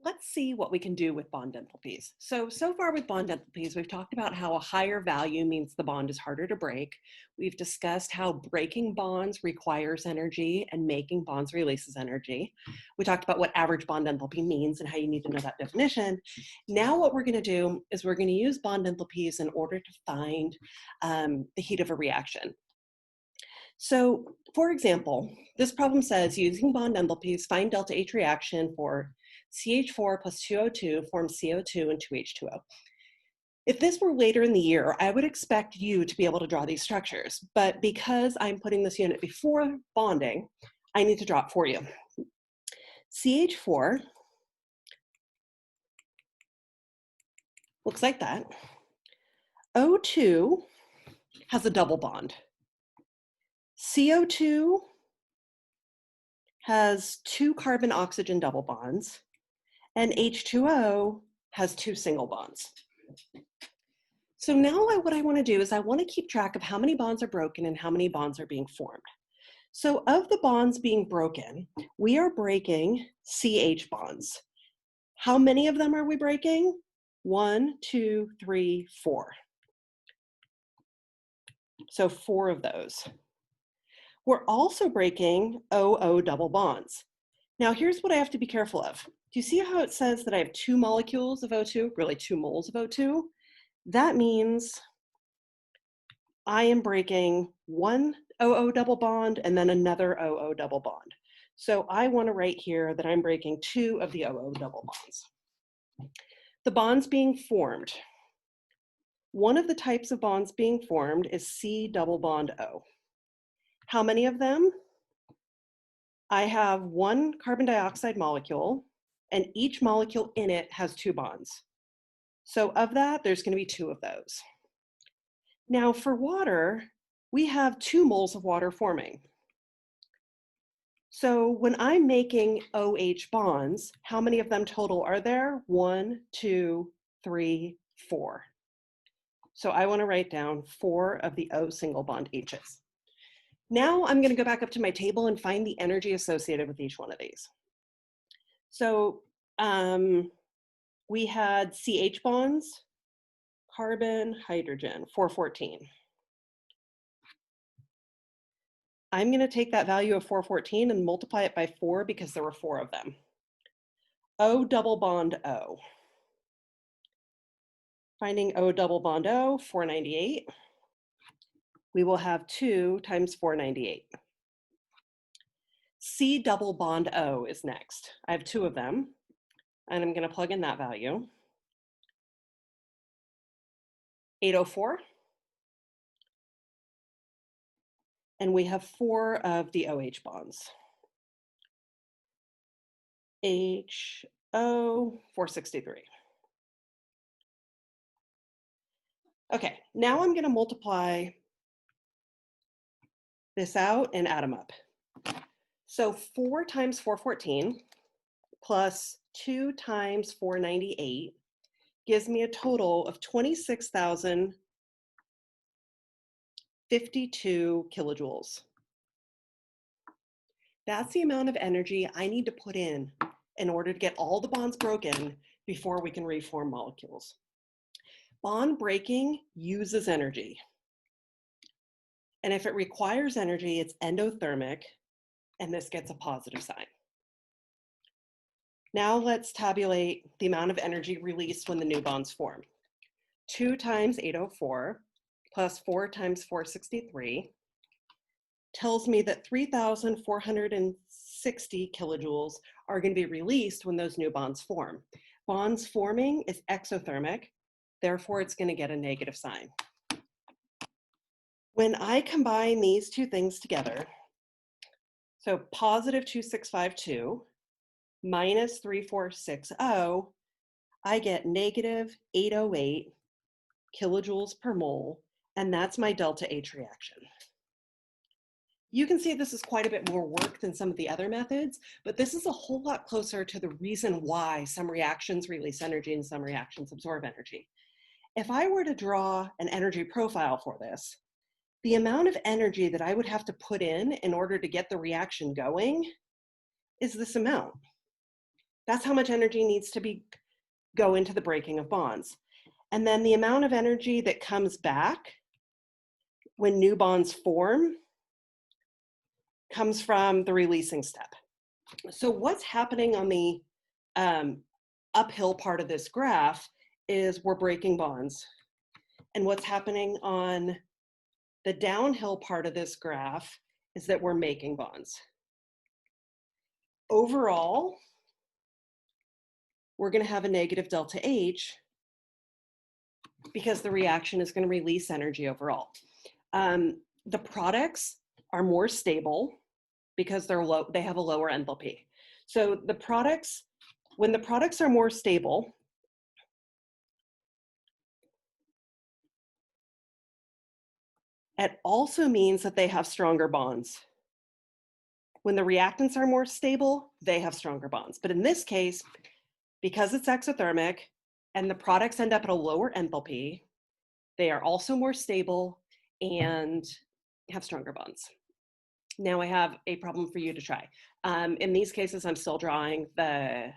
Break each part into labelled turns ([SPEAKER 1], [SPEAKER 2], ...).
[SPEAKER 1] Let's see what we can do with bond enthalpies. So far with bond enthalpies, we've talked about how a higher value means the bond is harder to break. We've discussed how breaking bonds requires energy and making bonds releases energy. We talked about what average bond enthalpy means and how you need to know that definition. Now what we're gonna do is we're gonna use bond enthalpies in order to find the heat of a reaction. So for example, this problem says using bond enthalpies, find delta H reaction for CH4 plus 2O2 forms CO2 and 2H2O. If this were later in the year, I would expect you to be able to draw these structures, but because I'm putting this unit before bonding, I need to draw it for you. CH4 looks like that. O2 has a double bond. CO2 has 2 carbon-oxygen double bonds, and H2O has 2 single bonds. So now what I want to do is I want to keep track of how many bonds are broken and how many bonds are being formed. So of the bonds being broken, we are breaking CH bonds. How many of them are we breaking? 1, 2, 3, 4. So 4 of those. We're also breaking OO double bonds. Now here's what I have to be careful of. Do you see how it says that I have 2 molecules of O2, really 2 moles of O2? That means I am breaking one OO double bond and then another OO double bond. So I want to write here that I'm breaking 2 of the OO double bonds. The bonds being formed. One of the types of bonds being formed is C double bond O. How many of them? I have 1 carbon dioxide molecule, and each molecule in it has 2 bonds. So of that, there's going to be 2 of those. Now for water, we have 2 moles of water forming. So when I'm making OH bonds, how many of them total are there? 1, 2, 3, 4. So I want to write down 4 of the O single bond H's. Now I'm going to go back up to my table and find the energy associated with each one of these. So we had CH bonds, carbon, hydrogen, 414. I'm going to take that value of 414 and multiply it by 4 because there were 4 of them. O double bond O. Finding O double bond O, 498. We will have 2 times 498. C double bond O is next. I have 2 of them, and I'm going to plug in that value. 804. And we have 4 of the OH bonds. HO, 463. Okay, now I'm going to multiply this out and add them up. So 4 times 414 plus 2 times 498 gives me a total of 26,052 kilojoules. That's the amount of energy I need to put in order to get all the bonds broken before we can reform molecules. Bond breaking uses energy. And if it requires energy, it's endothermic, and this gets a positive sign. Now let's tabulate the amount of energy released when the new bonds form. 2 times 804 plus 4 times 463 tells me that 3,460 kilojoules are going to be released when those new bonds form. Bonds forming is exothermic, therefore it's going to get a negative sign. When I combine these two things together, so positive 2652 minus 3460, I get negative 808 kilojoules per mole, and that's my delta H reaction. You can see this is quite a bit more work than some of the other methods, but this is a whole lot closer to the reason why some reactions release energy and some reactions absorb energy. If I were to draw an energy profile for this, the amount of energy that I would have to put in order to get the reaction going is this amount. That's how much energy needs to go into the breaking of bonds. And then the amount of energy that comes back when new bonds form comes from the releasing step. So what's happening on the uphill part of this graph is we're breaking bonds. And what's happening on the downhill part of this graph is that we're making bonds. Overall, we're going to have a negative delta H because the reaction is going to release energy overall. The products are more stable because they have a lower enthalpy. So the products, when the products are more stable, it also means that they have stronger bonds. When the reactants are more stable, they have stronger bonds. But in this case, because it's exothermic and the products end up at a lower enthalpy, they are also more stable and have stronger bonds. Now I have a problem for you to try. In these cases, I'm still drawing the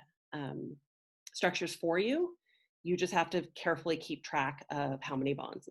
[SPEAKER 1] structures for you. You just have to carefully keep track of how many bonds.